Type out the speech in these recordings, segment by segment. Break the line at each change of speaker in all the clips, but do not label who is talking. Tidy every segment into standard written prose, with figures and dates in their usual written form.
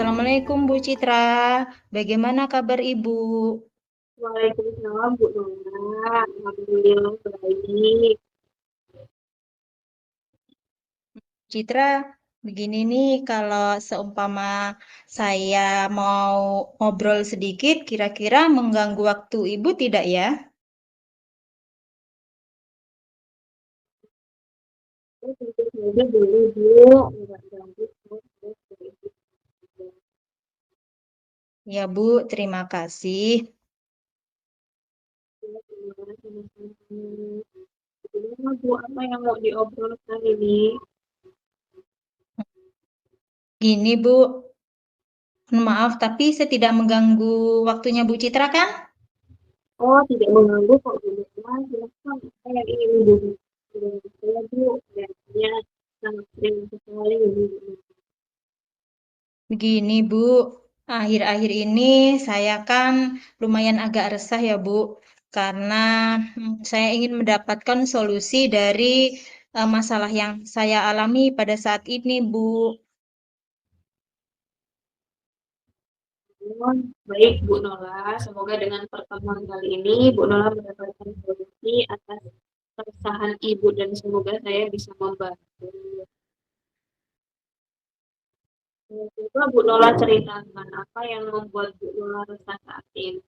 Assalamualaikum Bu Citra, bagaimana kabar Ibu?
Waalaikumsalam Bu Nona, alhamdulillah baik.
Citra, begini nih, kalau seumpama saya mau ngobrol sedikit, kira-kira mengganggu waktu Ibu tidak ya?
Tentu saja boleh Bu, nggak ganggu kok.
Ya Bu, terima kasih.
Gimana Bu, apa yang mau diobrolkan ini?
Gini Bu, maaf tapi saya tidak mengganggu waktunya Bu Citra kan?
Oh, tidak mengganggu kok Bu Nona, silahkan apa yang ingin Bu saya Bu, kayaknya sangat terima sekali Bu.
Begini Bu, akhir-akhir ini saya kan lumayan agak resah ya Bu, karena saya ingin mendapatkan solusi dari masalah yang saya alami pada saat ini Bu.
Oh, baik Bu Nola, semoga dengan pertemuan kali ini Bu Nola mendapatkan solusi atas keresahan Ibu dan semoga saya bisa membantu. Coba Bu Nola ceritakan apa yang membuat Bu Nola resah saat ini.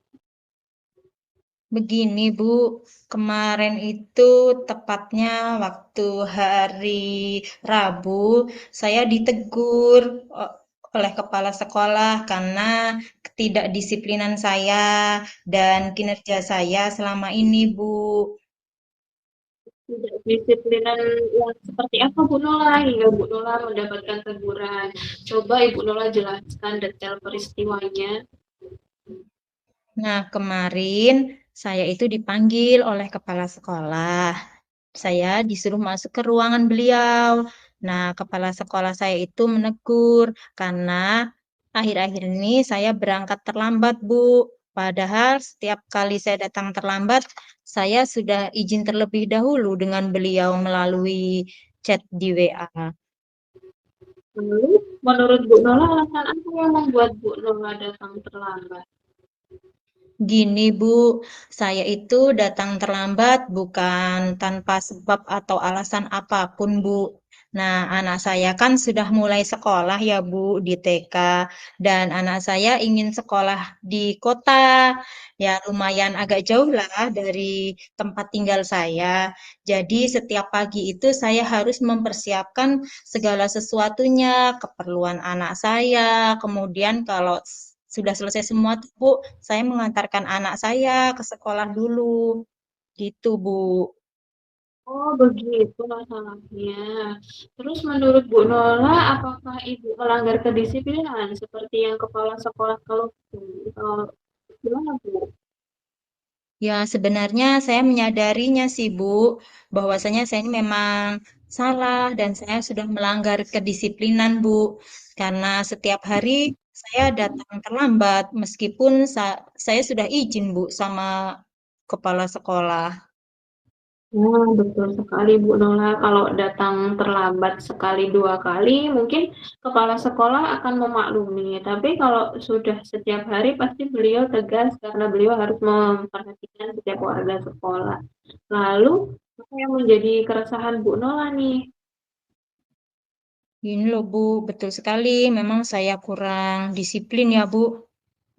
Begini Bu, kemarin itu tepatnya waktu hari Rabu, saya ditegur oleh kepala sekolah karena ketidakdisiplinan saya dan kinerja saya selama ini Bu.
Tidak disiplinan yang seperti apa Bu Nola hingga Bu Nola mendapatkan teguran? Coba Ibu Nola jelaskan detail peristiwanya.
Nah, kemarin saya itu dipanggil oleh kepala sekolah. Saya disuruh masuk ke ruangan beliau. Nah, kepala sekolah saya itu menegur karena akhir-akhir ini saya berangkat terlambat, Bu. Padahal setiap kali saya datang terlambat, saya sudah izin terlebih dahulu dengan beliau melalui chat di WA.
Lalu, menurut Bu Nola, alasan apa yang membuat Bu Nola datang terlambat?
Gini Bu, saya itu datang terlambat bukan tanpa sebab atau alasan apapun Bu. Nah, anak saya kan sudah mulai sekolah ya Bu di TK dan anak saya ingin sekolah di kota. Ya lumayan agak jauh lah dari tempat tinggal saya. Jadi setiap pagi itu saya harus mempersiapkan segala sesuatunya, keperluan anak saya. Kemudian kalau sudah selesai semua tuh Bu, saya mengantarkan anak saya ke sekolah dulu, gitu Bu.
Oh, begitu masalahnya. Terus menurut Bu Nola, apakah Ibu melanggar kedisiplinan seperti yang kepala sekolah kalau gimana Bu?
Ya, sebenarnya saya menyadarinya sih Bu, bahwasanya saya ini memang salah dan saya sudah melanggar kedisiplinan Bu, karena setiap hari saya datang terlambat meskipun saya sudah izin Bu sama kepala sekolah.
Nah, betul sekali Bu Nola. Kalau datang terlambat sekali dua kali, mungkin kepala sekolah akan memaklumi. Tapi kalau sudah setiap hari, pasti beliau tegas karena beliau harus memperhatikan setiap warga sekolah. Lalu, apa yang menjadi keresahan Bu Nola nih?
Ini loh Bu, betul sekali. Memang saya kurang disiplin ya Bu.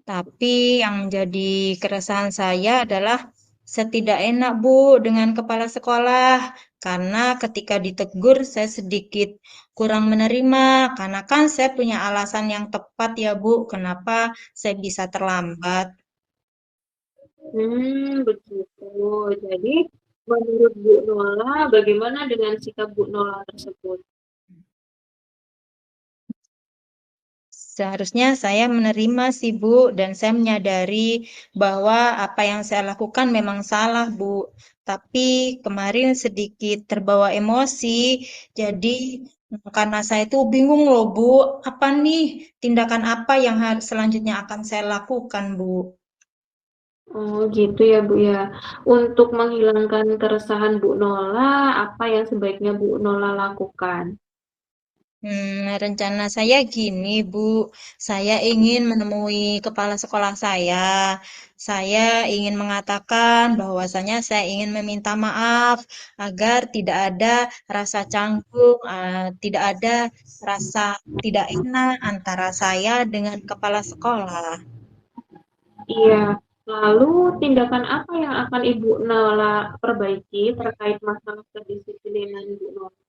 Tapi yang menjadi keresahan saya adalah saya tidak enak Bu dengan kepala sekolah. Karena ketika ditegur saya sedikit kurang menerima. Karena kan saya punya alasan yang tepat ya Bu, kenapa saya bisa terlambat.
Begitu. Jadi, menurut Bu Nola, bagaimana dengan sikap Bu Nola tersebut?
Seharusnya saya menerima sih Bu, dan saya menyadari bahwa apa yang saya lakukan memang salah Bu. Tapi kemarin sedikit terbawa emosi, jadi karena saya itu bingung loh Bu, apa nih tindakan apa yang harus selanjutnya akan saya lakukan Bu.
Oh, gitu ya, Bu ya. Untuk menghilangkan keresahan Bu Nola, apa yang sebaiknya Bu Nola lakukan?
Rencana saya gini, Bu. Saya ingin menemui kepala sekolah saya. Saya ingin mengatakan bahwasanya saya ingin meminta maaf agar tidak ada rasa canggung, tidak ada rasa tidak enak antara saya dengan kepala sekolah.
Iya. Lalu tindakan apa yang akan Ibu Nala perbaiki terkait masalah kedisiplinan Ibu Nala?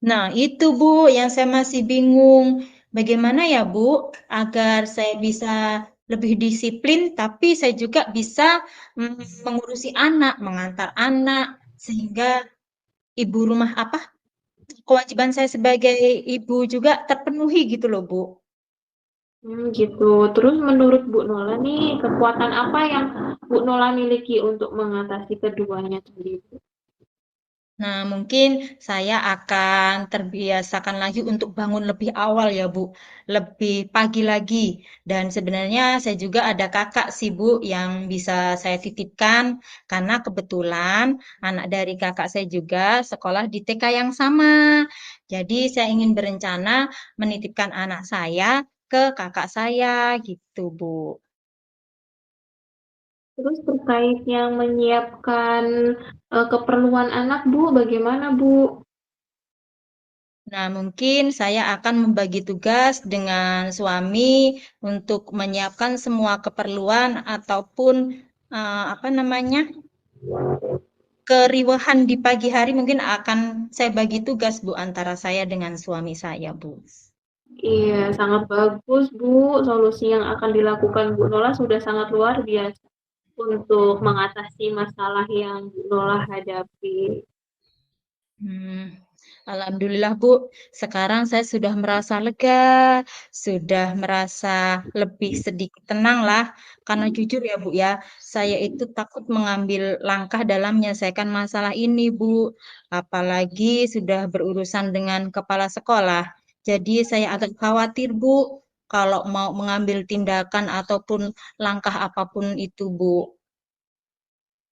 Nah, itu Bu yang saya masih bingung. Bagaimana ya Bu agar saya bisa lebih disiplin, tapi saya juga bisa mengurusi anak, mengantar anak, sehingga ibu rumah apa kewajiban saya sebagai ibu juga terpenuhi gitu loh Bu.
Gitu. Terus menurut Bu Nola nih, kekuatan apa yang Bu Nola miliki untuk mengatasi keduanya tadi?
Nah, mungkin saya akan terbiasakan lagi untuk bangun lebih awal ya, Bu. Lebih pagi lagi. Dan sebenarnya saya juga ada kakak sih, Bu, yang bisa saya titipkan. Karena kebetulan anak dari kakak saya juga sekolah di TK yang sama. Jadi saya ingin berencana menitipkan anak saya ke kakak saya gitu, Bu.
Terus terkait yang menyiapkan keperluan anak, Bu, bagaimana, Bu?
Nah, mungkin saya akan membagi tugas dengan suami untuk menyiapkan semua keperluan ataupun apa namanya keriuhan di pagi hari mungkin akan saya bagi tugas Bu antara saya dengan suami saya Bu.
Iya, sangat bagus, Bu. Solusi yang akan dilakukan Bu Nola sudah sangat luar biasa untuk mengatasi masalah yang Bu Nola hadapi.
Hmm, Alhamdulillah Bu, sekarang saya sudah merasa lega, sudah merasa lebih sedikit tenang lah. Karena jujur ya Bu ya, saya itu takut mengambil langkah dalam menyelesaikan masalah ini Bu. Apalagi sudah berurusan dengan kepala sekolah. Jadi saya agak khawatir Bu, kalau mau mengambil tindakan ataupun langkah apapun itu Bu.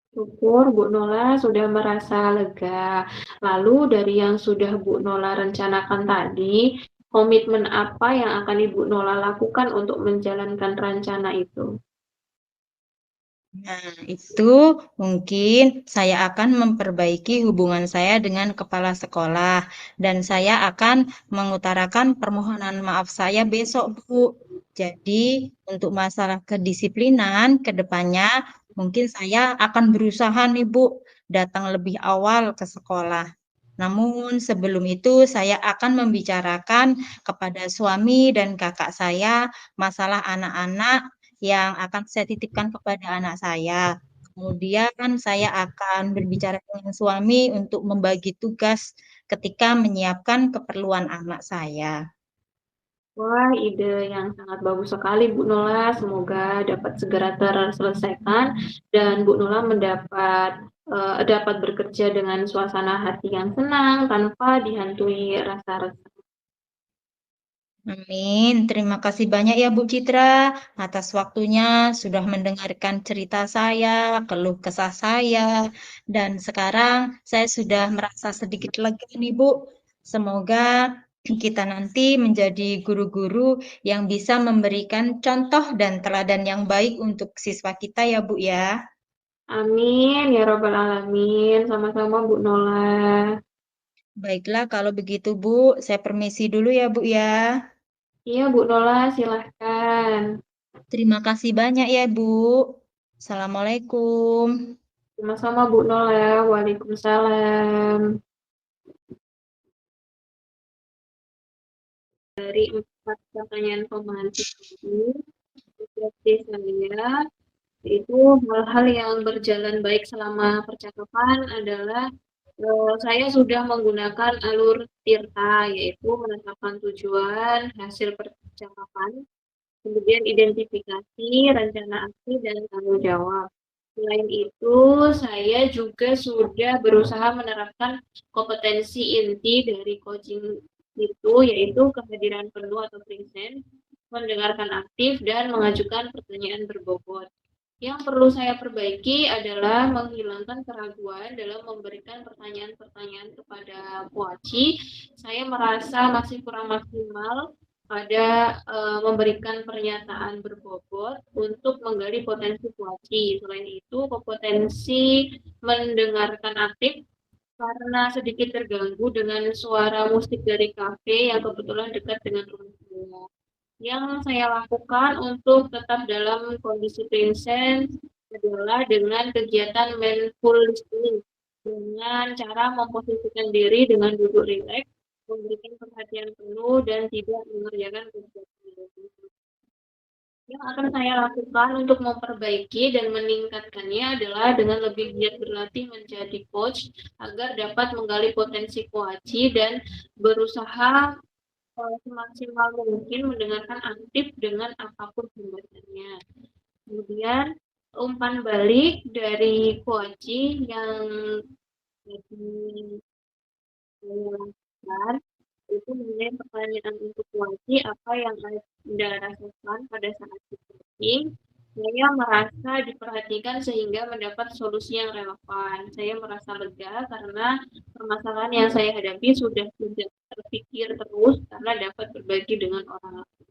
Syukur Bu Nola sudah merasa lega. Lalu dari yang sudah Bu Nola rencanakan tadi, komitmen apa yang akan Ibu Nola lakukan untuk menjalankan rencana itu?
Nah, itu mungkin saya akan memperbaiki hubungan saya dengan kepala sekolah dan saya akan mengutarakan permohonan maaf saya besok, Bu. Jadi, untuk masalah kedisiplinan ke depannya, mungkin saya akan berusaha nih, Bu, datang lebih awal ke sekolah. Namun sebelum itu saya akan membicarakan kepada suami dan kakak saya masalah anak-anak yang akan saya titipkan kepada anak saya. Kemudian saya akan berbicara dengan suami untuk membagi tugas ketika menyiapkan keperluan anak saya.
Wah, ide yang sangat bagus sekali Bu Nola. Semoga dapat segera terselesaikan dan Bu Nola dapat bekerja dengan suasana hati yang senang tanpa dihantui rasa resah.
Amin. Terima kasih banyak ya Bu Citra atas waktunya sudah mendengarkan cerita saya, keluh kesah saya, dan sekarang saya sudah merasa sedikit lega nih Bu. Semoga kita nanti menjadi guru-guru yang bisa memberikan contoh dan teladan yang baik untuk siswa kita ya Bu ya.
Amin ya Rabbal Alamin. Sama-sama Bu Nola.
Baiklah kalau begitu Bu, saya permisi dulu ya Bu ya.
Iya Bu Nola, silahkan.
Terima kasih banyak ya Bu. Assalamualaikum.
Sama-sama Bu Nola. Waalaikumsalam. Dari empat pertanyaan pemancing ini, refleksi saya itu hal-hal yang berjalan baik selama percakapan adalah saya sudah menggunakan alur Tirta, yaitu menetapkan tujuan, hasil percakapan, kemudian identifikasi, rencana aksi, dan tanggung jawab. Selain itu, saya juga sudah berusaha menerapkan kompetensi inti dari coaching itu, yaitu kehadiran penuh atau present, mendengarkan aktif, dan mengajukan pertanyaan berbobot. Yang perlu saya perbaiki adalah menghilangkan keraguan dalam memberikan pertanyaan-pertanyaan kepada Puaci saya merasa masih kurang maksimal pada memberikan pernyataan berbobot untuk menggali potensi puaci. Selain itu, kompetensi mendengarkan aktif karena sedikit terganggu dengan suara musik dari kafe yang kebetulan dekat dengan rumah saya. Yang saya lakukan untuk tetap dalam kondisi present adalah dengan kegiatan mindful listening, dengan cara memposisikan diri dengan duduk rileks, memberikan perhatian penuh dan tidak mengerjakan kegiatan yang akan saya lakukan untuk memperbaiki dan meningkatkannya adalah dengan lebih giat berlatih menjadi coach agar dapat menggali potensi koachi dan berusaha semaksimal mungkin mendengarkan aktif dengan apapun hambatan. Kemudian umpan balik dari koachi yang jadi saya itu mengenai pertanyaan untuk koachi apa yang Anda rasakan pada saat coaching. Saya merasa diperhatikan sehingga mendapat solusi yang relevan. Saya merasa lega karena permasalahan yang saya hadapi sudah tidak terpikir terus karena dapat berbagi dengan orang lain.